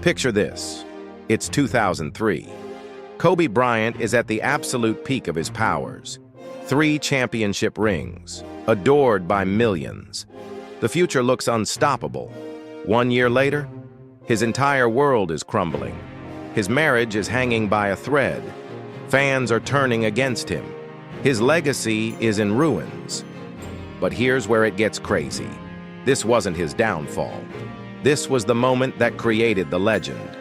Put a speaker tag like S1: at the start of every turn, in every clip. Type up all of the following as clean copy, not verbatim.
S1: Picture this. It's 2003. Kobe Bryant is at the absolute peak of his powers. 3 championship rings, adored by millions. The future looks unstoppable. 1 year later, his entire world is crumbling. His marriage is hanging by a thread. Fans are turning against him. His legacy is in ruins. But here's where it gets crazy. This wasn't his downfall. This was the moment that created the legend.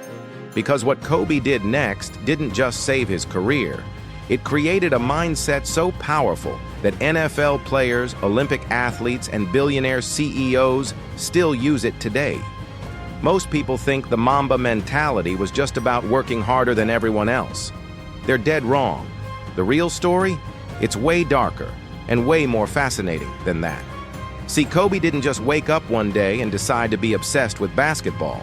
S1: Because what Kobe did next didn't just save his career. It created a mindset so powerful that NFL players, Olympic athletes, and billionaire CEOs still use it today. Most people think the Mamba mentality was just about working harder than everyone else. They're dead wrong. The real story? It's way darker and way more fascinating than that. See, Kobe didn't just wake up one day and decide to be obsessed with basketball.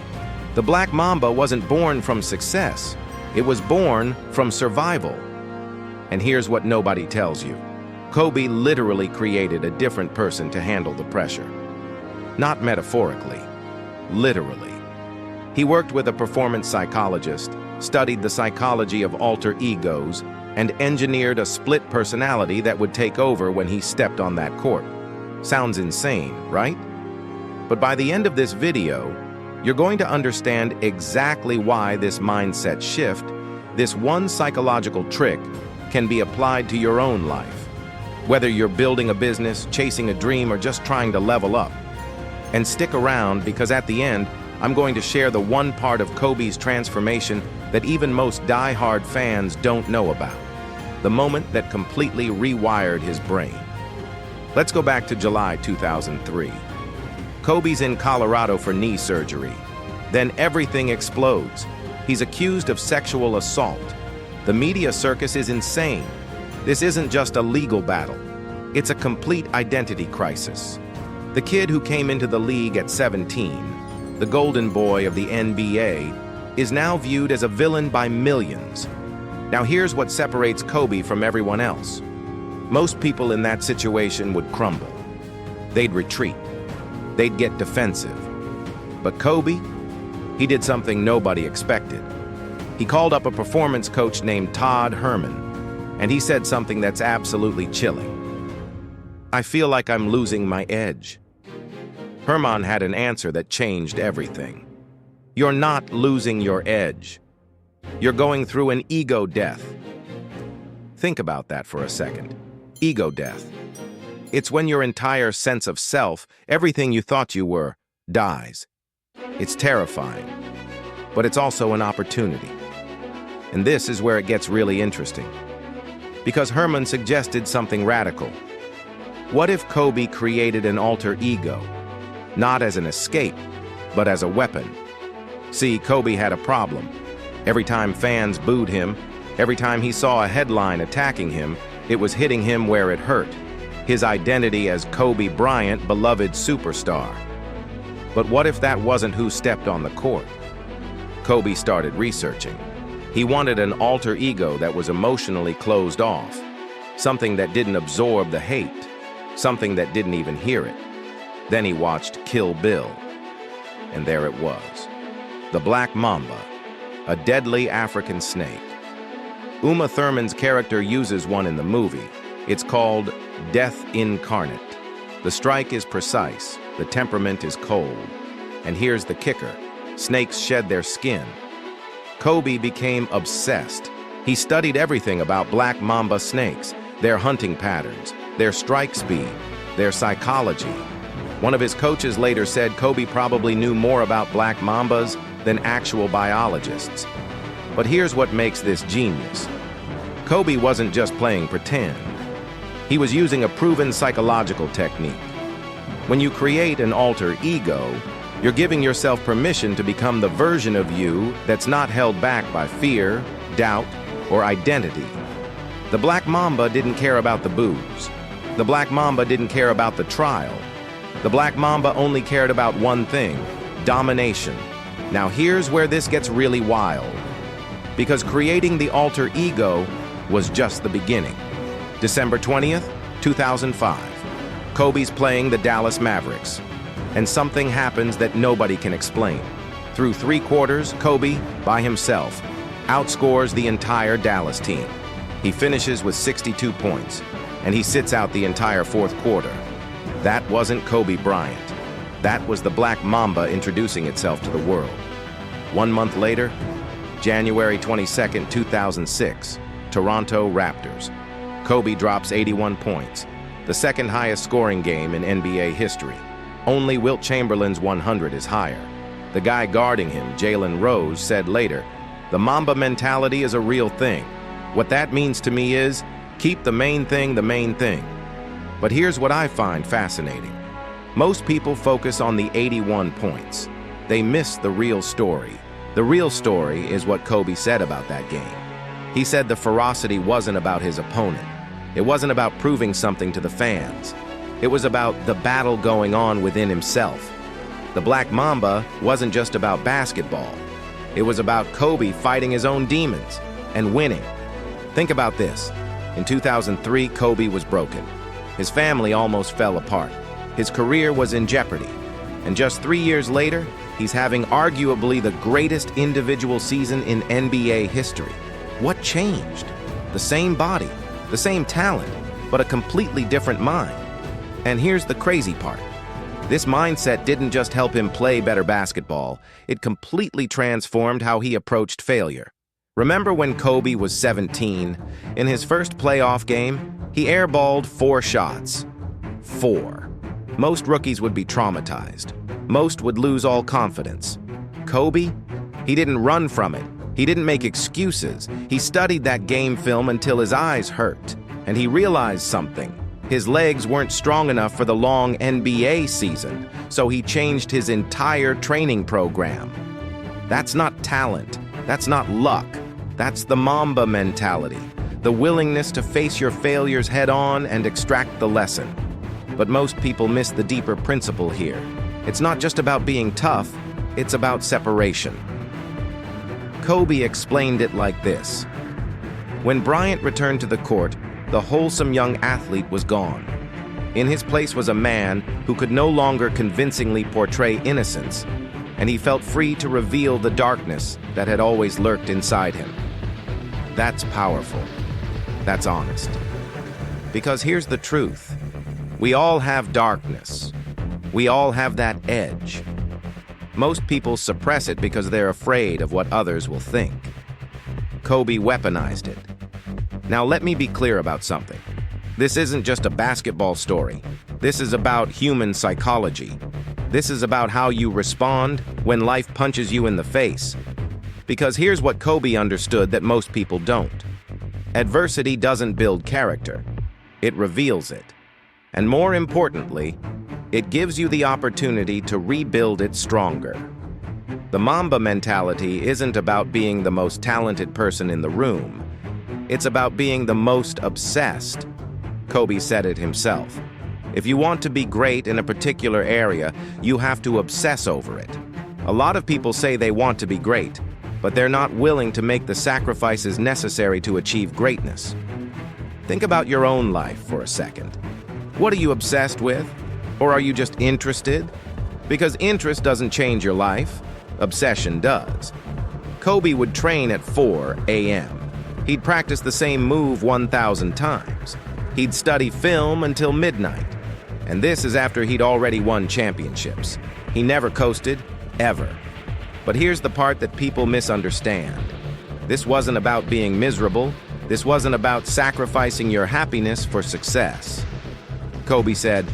S1: The Black Mamba wasn't born from success. It was born from survival. And here's what nobody tells you. Kobe literally created a different person to handle the pressure. Not metaphorically, literally. He worked with a performance psychologist, studied the psychology of alter egos, and engineered a split personality that would take over when he stepped on that court. Sounds insane, right? But by the end of this video, you're going to understand exactly why this mindset shift, this one psychological trick, can be applied to your own life. Whether you're building a business, chasing a dream, or just trying to level up. And stick around, because at the end, I'm going to share the one part of Kobe's transformation that even most die-hard fans don't know about. The moment that completely rewired his brain. Let's go back to July 2003. Kobe's in Colorado for knee surgery. Then everything explodes. He's accused of sexual assault. The media circus is insane. This isn't just a legal battle. It's a complete identity crisis. The kid who came into the league at 17, the golden boy of the NBA, is now viewed as a villain by millions. Now here's what separates Kobe from everyone else. Most people in that situation would crumble. They'd retreat. They'd get defensive. But Kobe, he did something nobody expected. He called up a performance coach named Todd Herman, and he said something that's absolutely chilling. "I feel like I'm losing my edge." Herman had an answer that changed everything. You're not losing your edge. You're going through an ego death. Think about that for a second. Ego death. It's when your entire sense of self, everything you thought you were, dies. It's terrifying, but it's also an opportunity. And this is where it gets really interesting. Because Herman suggested something radical. What if Kobe created an alter ego? Not as an escape, but as a weapon. See, Kobe had a problem. Every time fans booed him, every time he saw a headline attacking him, it was hitting him where it hurt. His identity as Kobe Bryant, beloved superstar. But what if that wasn't who stepped on the court? Kobe started researching. He wanted an alter ego that was emotionally closed off. Something that didn't absorb the hate. Something that didn't even hear it. Then he watched Kill Bill. And there it was. The Black Mamba, a deadly African snake. Uma Thurman's character uses one in the movie. It's called Death Incarnate. The strike is precise, the temperament is cold. And here's the kicker. Snakes shed their skin. Kobe became obsessed. He studied everything about Black Mamba snakes, their hunting patterns, their strike speed, their psychology. One of his coaches later said Kobe probably knew more about Black Mambas than actual biologists. But here's what makes this genius. Kobe wasn't just playing pretend. He was using a proven psychological technique. When you create an alter ego, you're giving yourself permission to become the version of you that's not held back by fear, doubt, or identity. The Black Mamba didn't care about the boos. The Black Mamba didn't care about the trial. The Black Mamba only cared about one thing: domination. Now here's where this gets really wild. Because creating the alter ego was just the beginning. December 20th, 2005. Kobe's playing the Dallas Mavericks. And something happens that nobody can explain. Through 3 quarters, Kobe, by himself, outscores the entire Dallas team. He finishes with 62 points, and he sits out the entire 4th quarter. That wasn't Kobe Bryant. That was the Black Mamba introducing itself to the world. 1 month later, January 22, 2006, Toronto Raptors. Kobe drops 81 points, the 2nd highest scoring game in NBA history. Only Wilt Chamberlain's 100 is higher. The guy guarding him, Jalen Rose, said later, "The Mamba mentality is a real thing. What that means to me is, keep the main thing the main thing." But here's what I find fascinating. Most people focus on the 81 points. They miss the real story. The real story is what Kobe said about that game. He said the ferocity wasn't about his opponent. It wasn't about proving something to the fans. It was about the battle going on within himself. The Black Mamba wasn't just about basketball. It was about Kobe fighting his own demons and winning. Think about this. In 2003, Kobe was broken. His family almost fell apart. His career was in jeopardy. And just 3 years later, he's having arguably the greatest individual season in NBA history. What changed? The same body, the same talent, but a completely different mind. And here's the crazy part. This mindset didn't just help him play better basketball, it completely transformed how he approached failure. Remember when Kobe was 17? In his first playoff game, he airballed 4 shots. 4. Most rookies would be traumatized. Most would lose all confidence. Kobe? He didn't run from it. He didn't make excuses. He studied that game film until his eyes hurt. And he realized something. His legs weren't strong enough for the long NBA season, so he changed his entire training program. That's not talent. That's not luck. That's the Mamba mentality. The willingness to face your failures head-on and extract the lesson. But most people miss the deeper principle here. It's not just about being tough, it's about separation. Kobe explained it like this. When Bryant returned to the court, the wholesome young athlete was gone. In his place was a man who could no longer convincingly portray innocence, and he felt free to reveal the darkness that had always lurked inside him. That's powerful. That's honest. Because here's the truth. We all have darkness. We all have that edge. Most people suppress it because they're afraid of what others will think. Kobe weaponized it. Now let me be clear about something. This isn't just a basketball story. This is about human psychology. This is about how you respond when life punches you in the face. Because here's what Kobe understood that most people don't. Adversity doesn't build character. It reveals it. And more importantly, it gives you the opportunity to rebuild it stronger. The Mamba mentality isn't about being the most talented person in the room. It's about being the most obsessed. Kobe said it himself. If you want to be great in a particular area, you have to obsess over it. A lot of people say they want to be great, but they're not willing to make the sacrifices necessary to achieve greatness. Think about your own life for a second. What are you obsessed with? Or are you just interested? Because interest doesn't change your life. Obsession does. Kobe would train at 4 a.m. He'd practice the same move 1,000 times. He'd study film until midnight. And this is after he'd already won championships. He never coasted, ever. But here's the part that people misunderstand. This wasn't about being miserable. This wasn't about sacrificing your happiness for success. Kobe said,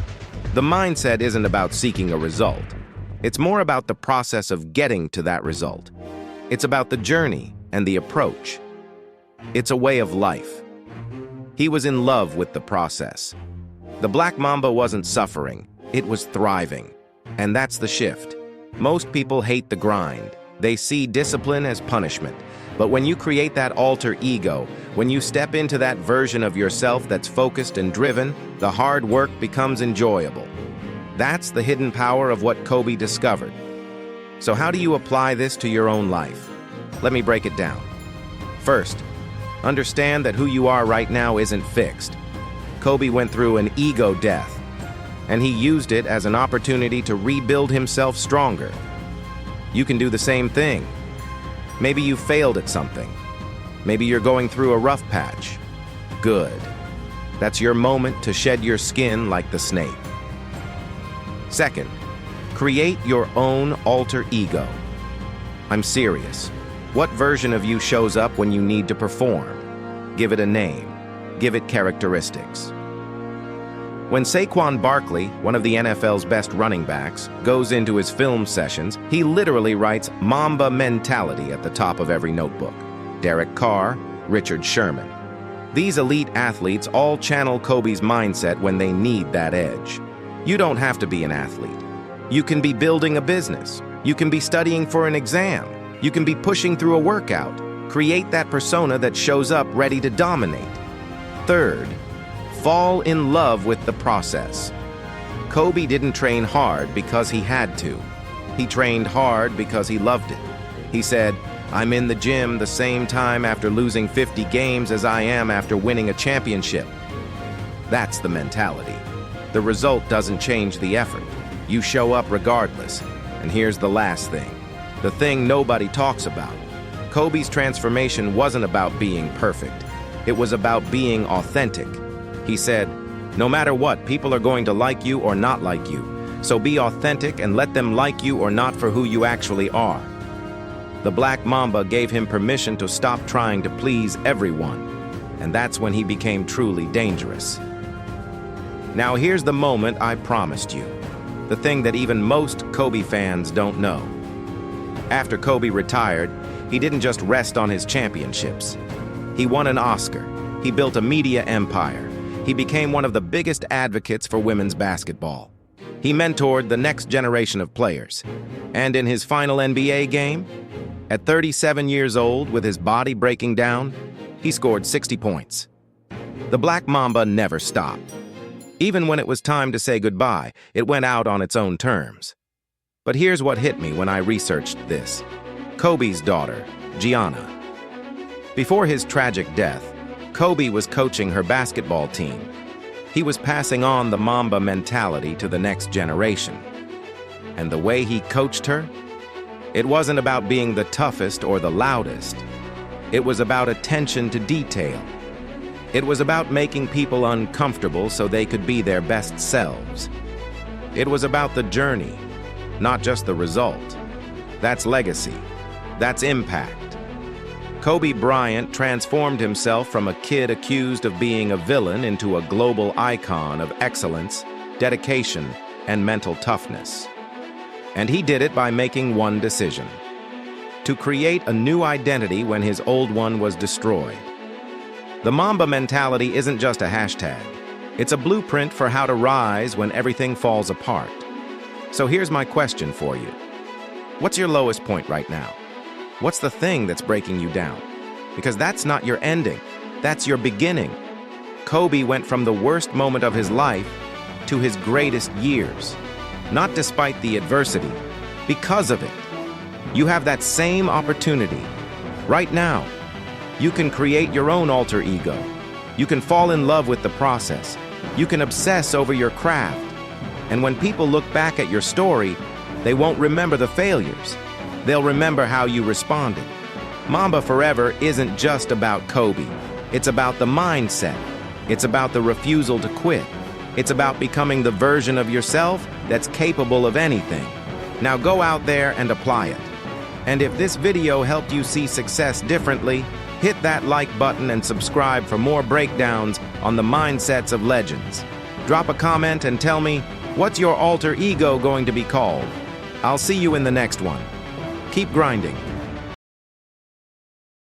S1: "The mindset isn't about seeking a result. It's more about the process of getting to that result. It's about the journey and the approach. It's a way of life." He was in love with the process. The Black Mamba wasn't suffering, it was thriving. And that's the shift. Most people hate the grind. They see discipline as punishment. But when you create that alter ego, when you step into that version of yourself that's focused and driven, the hard work becomes enjoyable. That's the hidden power of what Kobe discovered. So how do you apply this to your own life? Let me break it down. First, understand that who you are right now isn't fixed. Kobe went through an ego death, and he used it as an opportunity to rebuild himself stronger. You can do the same thing. Maybe you failed at something. Maybe you're going through a rough patch. Good. That's your moment to shed your skin like the snake. Second, create your own alter ego. I'm serious. What version of you shows up when you need to perform? Give it a name. Give it characteristics. When Saquon Barkley, one of the NFL's best running backs, goes into his film sessions, he literally writes Mamba Mentality at the top of every notebook. Derek Carr, Richard Sherman. These elite athletes all channel Kobe's mindset when they need that edge. You don't have to be an athlete. You can be building a business. You can be studying for an exam. You can be pushing through a workout. Create that persona that shows up ready to dominate. Third, fall in love with the process. Kobe didn't train hard because he had to. He trained hard because he loved it. He said, I'm in the gym the same time after losing 50 games as I am after winning a championship. That's the mentality. The result doesn't change the effort. You show up regardless. And here's the last thing. The thing nobody talks about. Kobe's transformation wasn't about being perfect. It was about being authentic. He said, no matter what, people are going to like you or not like you. So be authentic and let them like you or not for who you actually are. The Black Mamba gave him permission to stop trying to please everyone. And that's when he became truly dangerous. Now here's the moment I promised you. The thing that even most Kobe fans don't know. After Kobe retired, he didn't just rest on his championships. He won an Oscar. He built a media empire. He became one of the biggest advocates for women's basketball. He mentored the next generation of players. And in his final NBA game, at 37 years old, with his body breaking down, he scored 60 points. The Black Mamba never stopped. Even when it was time to say goodbye, it went out on its own terms. But here's what hit me when I researched this. Kobe's daughter, Gianna. Before his tragic death, Kobe was coaching her basketball team. He was passing on the Mamba mentality to the next generation. And the way he coached her? It wasn't about being the toughest or the loudest. It was about attention to detail. It was about making people uncomfortable so they could be their best selves. It was about the journey, not just the result. That's legacy. That's impact. Kobe Bryant transformed himself from a kid accused of being a villain into a global icon of excellence, dedication, and mental toughness. And he did it by making one decision: to create a new identity when his old one was destroyed. The Mamba mentality isn't just a hashtag. It's a blueprint for how to rise when everything falls apart. So here's my question for you. What's your lowest point right now? What's the thing that's breaking you down? Because that's not your ending. That's your beginning. Kobe went from the worst moment of his life to his greatest years. Not despite the adversity, because of it. You have that same opportunity right now. You can create your own alter ego. You can fall in love with the process. You can obsess over your craft. And when people look back at your story, they won't remember the failures. They'll remember how you responded. Mamba Forever isn't just about Kobe. It's about the mindset. It's about the refusal to quit. It's about becoming the version of yourself that's capable of anything. Now go out there and apply it. And if this video helped you see success differently, hit that like button and subscribe for more breakdowns on the mindsets of legends. Drop a comment and tell me, what's your alter ego going to be called? I'll see you in the next one. Keep grinding.